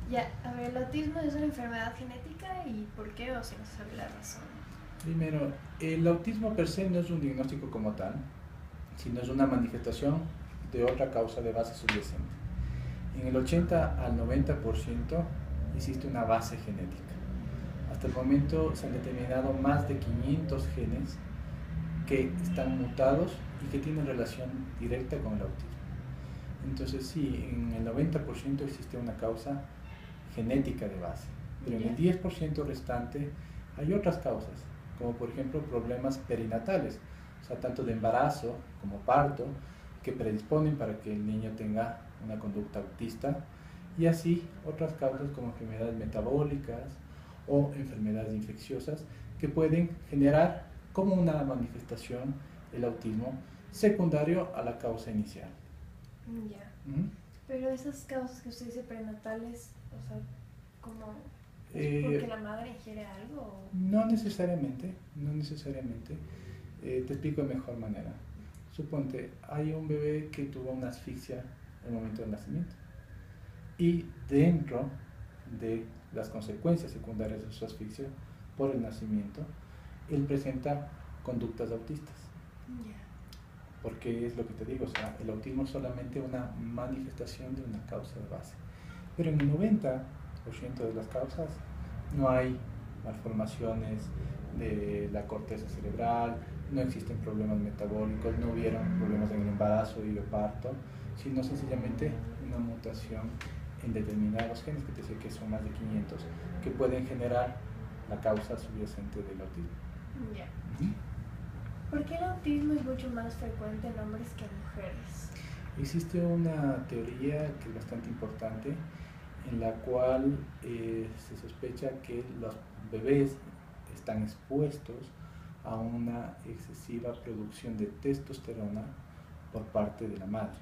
Ya, a ver, ¿el autismo es una enfermedad genética y por qué o si no se sabe la razón? Primero, el autismo per se no es un diagnóstico como tal, sino es una manifestación de otra causa de base subyacente. En el 80 al 90% existe una base genética. Hasta el momento se han determinado más de 500 genes que están mutados y que tienen relación directa con el autismo. Entonces sí, en el 90% existe una causa genética de base, pero en el Ya, 10% restante hay otras causas, como por ejemplo problemas perinatales, o sea, tanto de embarazo como parto, que predisponen para que el niño tenga una conducta autista, y así otras causas como enfermedades metabólicas o enfermedades infecciosas que pueden generar como una manifestación el autismo secundario a la causa inicial. ya. ¿Mm? Pero esas causas que usted dice prenatales, o sea, ¿cómo es porque Eh, la madre ingiere algo? no necesariamente, no necesariamente. Te explico de mejor manera. Suponte, hay un bebé que tuvo una asfixia en el momento del nacimiento y dentro de las consecuencias secundarias de su asfixia por el nacimiento, él presenta conductas autistas. Ya, Porque es lo que te digo, o sea, el autismo es solamente una manifestación de una causa de base. Pero en el 90% de las causas no hay malformaciones de la corteza cerebral, no existen problemas metabólicos, no hubieron problemas en el embarazo y el parto, sino sencillamente una mutación en determinados genes, que te sé que son más de 500, que pueden generar la causa subyacente del autismo. ya. Uh-huh. ¿Por qué el autismo es mucho más frecuente en hombres que en mujeres? Existe una teoría que es bastante importante en la cual se sospecha que los bebés están expuestos a una excesiva producción de testosterona por parte de la madre.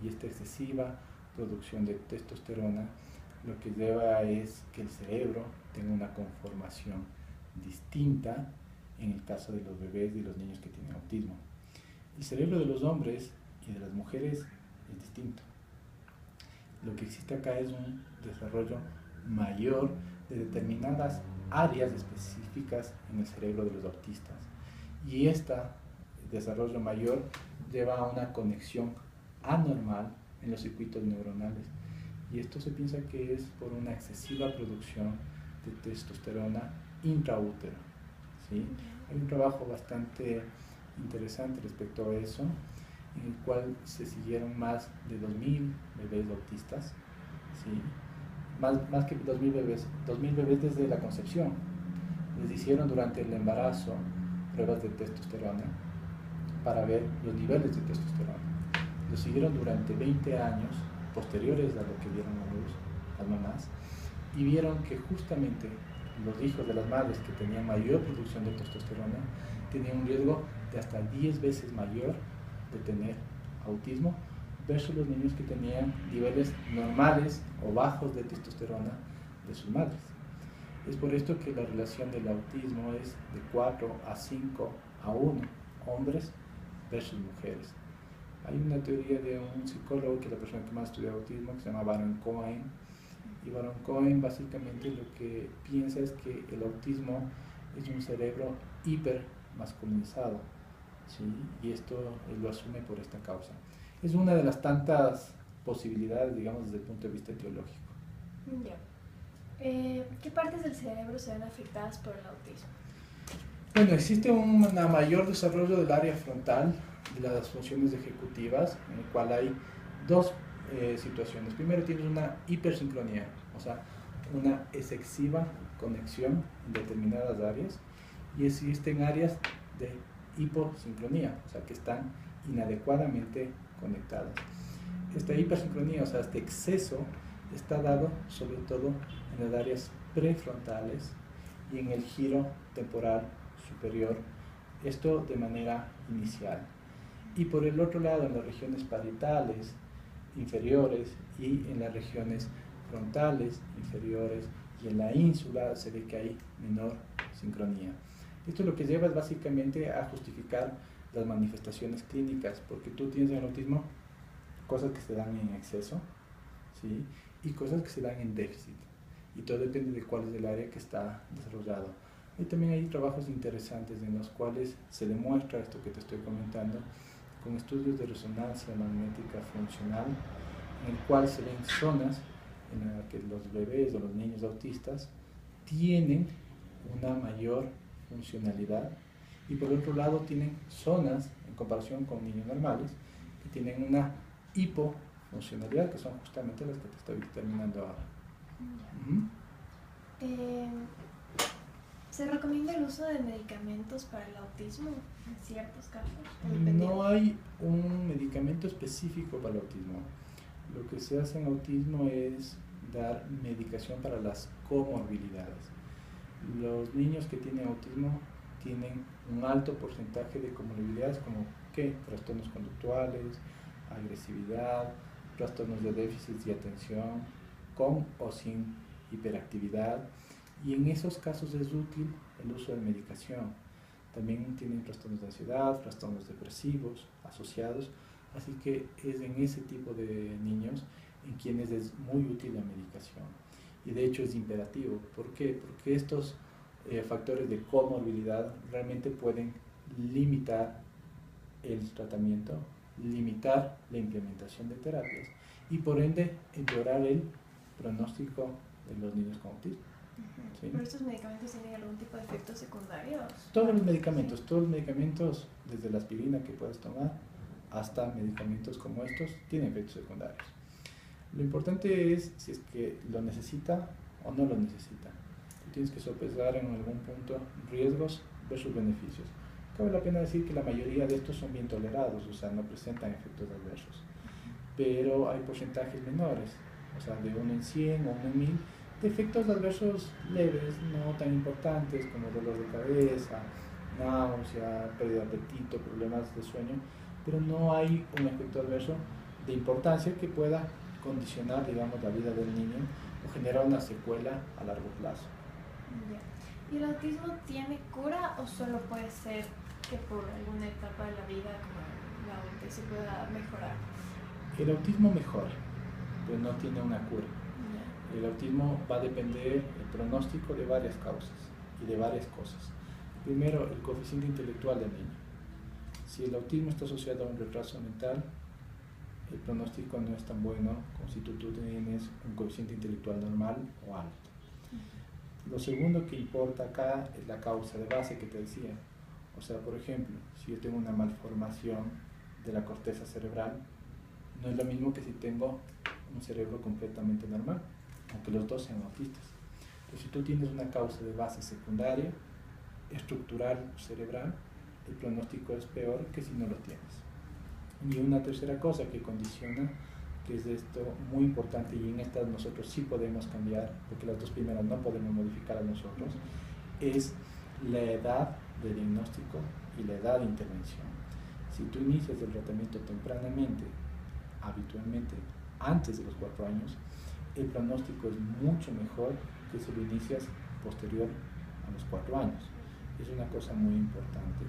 Y esta excesiva producción de testosterona lo que lleva es que el cerebro tenga una conformación distinta en el caso de los bebés y los niños que tienen autismo. El cerebro de los hombres y de las mujeres es distinto. Lo que existe acá es un desarrollo mayor de determinadas áreas específicas en el cerebro de los autistas. Y este desarrollo mayor lleva a una conexión anormal en los circuitos neuronales. Y esto se piensa que es por una excesiva producción de testosterona intraútero. ¿Sí? Hay un trabajo bastante interesante respecto a eso, en el cual se siguieron más de 2000 bebés autistas, ¿sí? Más que 2000 bebés, 2000 bebés desde la concepción. Les hicieron durante el embarazo pruebas de testosterona para ver los niveles de testosterona. Los siguieron durante 20 años posteriores a lo que dieron a luz las mamás y vieron que justamente los hijos de las madres que tenían mayor producción de testosterona tenían un riesgo de hasta 10 veces mayor de tener autismo versus los niños que tenían niveles normales o bajos de testosterona de sus madres. Es por esto que la relación del autismo es de 4 a 5 a 1, hombres versus mujeres. Hay una teoría de un psicólogo, que es la persona que más estudia autismo, que se llama Baron Cohen, y Baron Cohen básicamente lo que piensa es que el autismo es un cerebro hiper masculinizado, ¿sí? Y esto él lo asume por esta causa. Es una de las tantas posibilidades, digamos, desde el punto de vista etiológico. Ya. ¿Qué partes del cerebro se ven afectadas por el autismo? Bueno, existe un mayor desarrollo del área frontal de las funciones ejecutivas, en el cual hay dos situaciones. Primero tienes una hipersincronía, o sea, una excesiva conexión en determinadas áreas, y existen áreas de hiposincronía, o sea, que están inadecuadamente conectadas. Esta hipersincronía, o sea, este exceso, está dado sobre todo en las áreas prefrontales y en el giro temporal superior, esto de manera inicial. Y por el otro lado, en las regiones parietales inferiores y en las regiones frontales inferiores y en la ínsula se ve que hay menor sincronía. Esto lo que lleva es básicamente a justificar las manifestaciones clínicas, porque tú tienes en el autismo cosas que se dan en exceso, ¿sí? y cosas que se dan en déficit. Y todo depende de cuál es el área que está desarrollado. Y también hay trabajos interesantes en los cuales se demuestra esto que te estoy comentando con estudios de resonancia magnética funcional, en el cual se ven zonas en las que los bebés o los niños autistas tienen una mayor funcionalidad y por otro lado tienen zonas en comparación con niños normales que tienen una hipofuncionalidad, que son justamente las que te estoy determinando ahora. ¿Se recomienda el uso de medicamentos para el autismo en ciertos casos? No hay un medicamento específico para el autismo. Lo que se hace en autismo es dar medicación para las comorbilidades. Los niños que tienen autismo tienen un alto porcentaje de comorbilidades como ¿qué? Trastornos conductuales, agresividad, trastornos de déficit de atención, con o sin hiperactividad, y en esos casos es útil el uso de medicación. También tienen trastornos de ansiedad, trastornos depresivos asociados, así que es en ese tipo de niños en quienes es muy útil la medicación. Y de hecho es imperativo. ¿Por qué? Porque estos factores de comorbilidad realmente pueden limitar el tratamiento, limitar la implementación de terapias y por ende empeorar el pronóstico de los niños con autismo. ¿Sí? ¿Pero estos medicamentos tienen algún tipo de efectos secundarios? Todos los medicamentos, desde la aspirina que puedes tomar hasta medicamentos como estos, tienen efectos secundarios. Lo importante es si es que lo necesita o no lo necesita. Tú tienes que sopesar en algún punto riesgos versus beneficios. Cabe la pena decir que la mayoría de estos son bien tolerados, o sea, no presentan efectos adversos. Pero hay porcentajes menores, o sea, de 1 en 100 o 1 en 1000, de efectos adversos leves, no tan importantes como dolor de cabeza, náusea, pérdida de apetito, problemas de sueño, pero no hay un efecto adverso de importancia que pueda condicionar, digamos, la vida del niño o generar una secuela a largo plazo. ¿Y el autismo tiene cura o solo puede ser que por alguna etapa de la vida, como la adultez, se pueda mejorar? El autismo mejora, pero no tiene una cura. El autismo va a depender del pronóstico de varias causas y de varias cosas. Primero, el coeficiente intelectual del niño. Si el autismo está asociado a un retraso mental, el pronóstico no es tan bueno como si tú tienes un coeficiente intelectual normal o alto. Lo segundo que importa acá es la causa de base que te decía. O sea, por ejemplo, si yo tengo una malformación de la corteza cerebral, no es lo mismo que si tengo un cerebro completamente normal, aunque los dos sean autistas. Pero si tú tienes una causa de base secundaria, estructural cerebral, el pronóstico es peor que si no lo tienes. Y una tercera cosa que condiciona, que es esto muy importante, y en estas nosotros sí podemos cambiar, porque las dos primeras no podemos modificar a nosotros, es la edad de diagnóstico y la edad de intervención. Si tú inicias el tratamiento tempranamente, habitualmente antes de los 4 años, el pronóstico es mucho mejor que si lo inicias posterior a los 4 años. Es una cosa muy importante.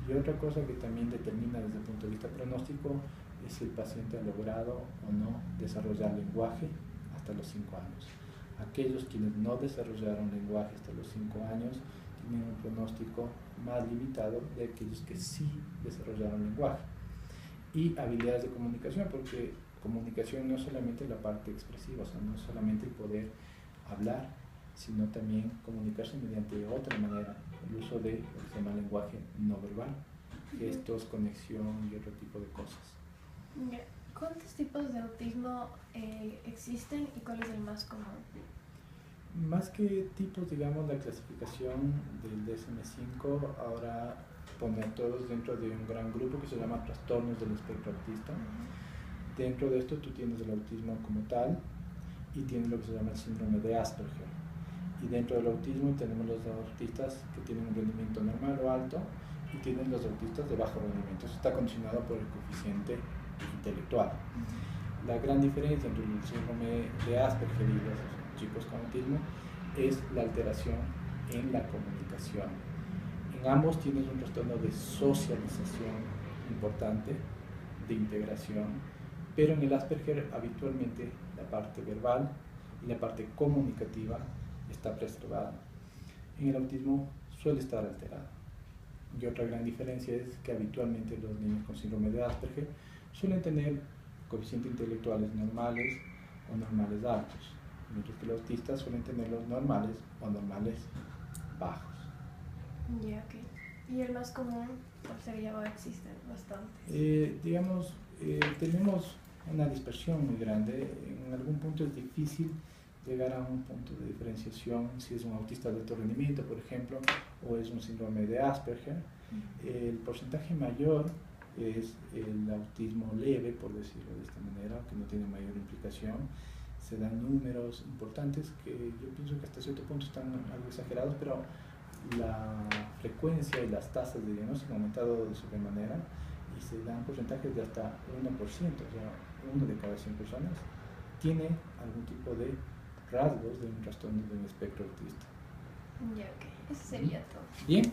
Y otra cosa que también determina desde el punto de vista pronóstico es si el paciente ha logrado o no desarrollar lenguaje hasta los 5 años. Aquellos quienes no desarrollaron lenguaje hasta los 5 años tienen un pronóstico más limitado de aquellos que sí desarrollaron lenguaje. Y habilidades de comunicación, porque comunicación no es solamente la parte expresiva, o sea, no es solamente el poder hablar, sino también comunicarse mediante otra manera, el uso de lo que se llama lenguaje no verbal, gestos, conexión y otro tipo de cosas. ¿Cuántos tipos de autismo existen y cuál es el más común? Más que tipos, digamos, la clasificación del DSM-5 ahora pone a todos dentro de un gran grupo que se llama trastornos del espectro autista. Dentro de esto tú tienes el autismo como tal y tienes lo que se llama el síndrome de Asperger. Y dentro del autismo tenemos los autistas que tienen un rendimiento normal o alto y tienen los autistas de bajo rendimiento. Eso está condicionado por el coeficiente intelectual. La gran diferencia entre el síndrome de Asperger y los chicos con autismo es la alteración en la comunicación. En ambos tienes un trastorno de socialización importante, de integración, pero en el Asperger habitualmente la la parte verbal y la parte comunicativa está preservada. En el autismo suele estar alterado. Y otra gran diferencia es que habitualmente los niños con síndrome de Asperger suelen tener coeficientes intelectuales normales o normales altos, mientras que los autistas suelen tener los normales o normales bajos. Ya, ok. ¿Y el más común cuál sería o existen bastantes? Tenemos una dispersión muy grande. En algún punto es difícil llegar a un punto de diferenciación si es un autista de alto rendimiento, por ejemplo, o es un síndrome de Asperger. El porcentaje mayor es el autismo leve, por decirlo de esta manera, que no tiene mayor implicación. Se dan números importantes que yo pienso que hasta cierto punto están algo exagerados, pero la frecuencia y las tasas de diagnóstico han aumentado de sobremanera y se dan porcentajes de hasta 1%, o sea, 1 de cada 100 personas tiene algún tipo de rasgos de un trastorno del espectro autista. Ya, ok. Eso sería todo. Bien.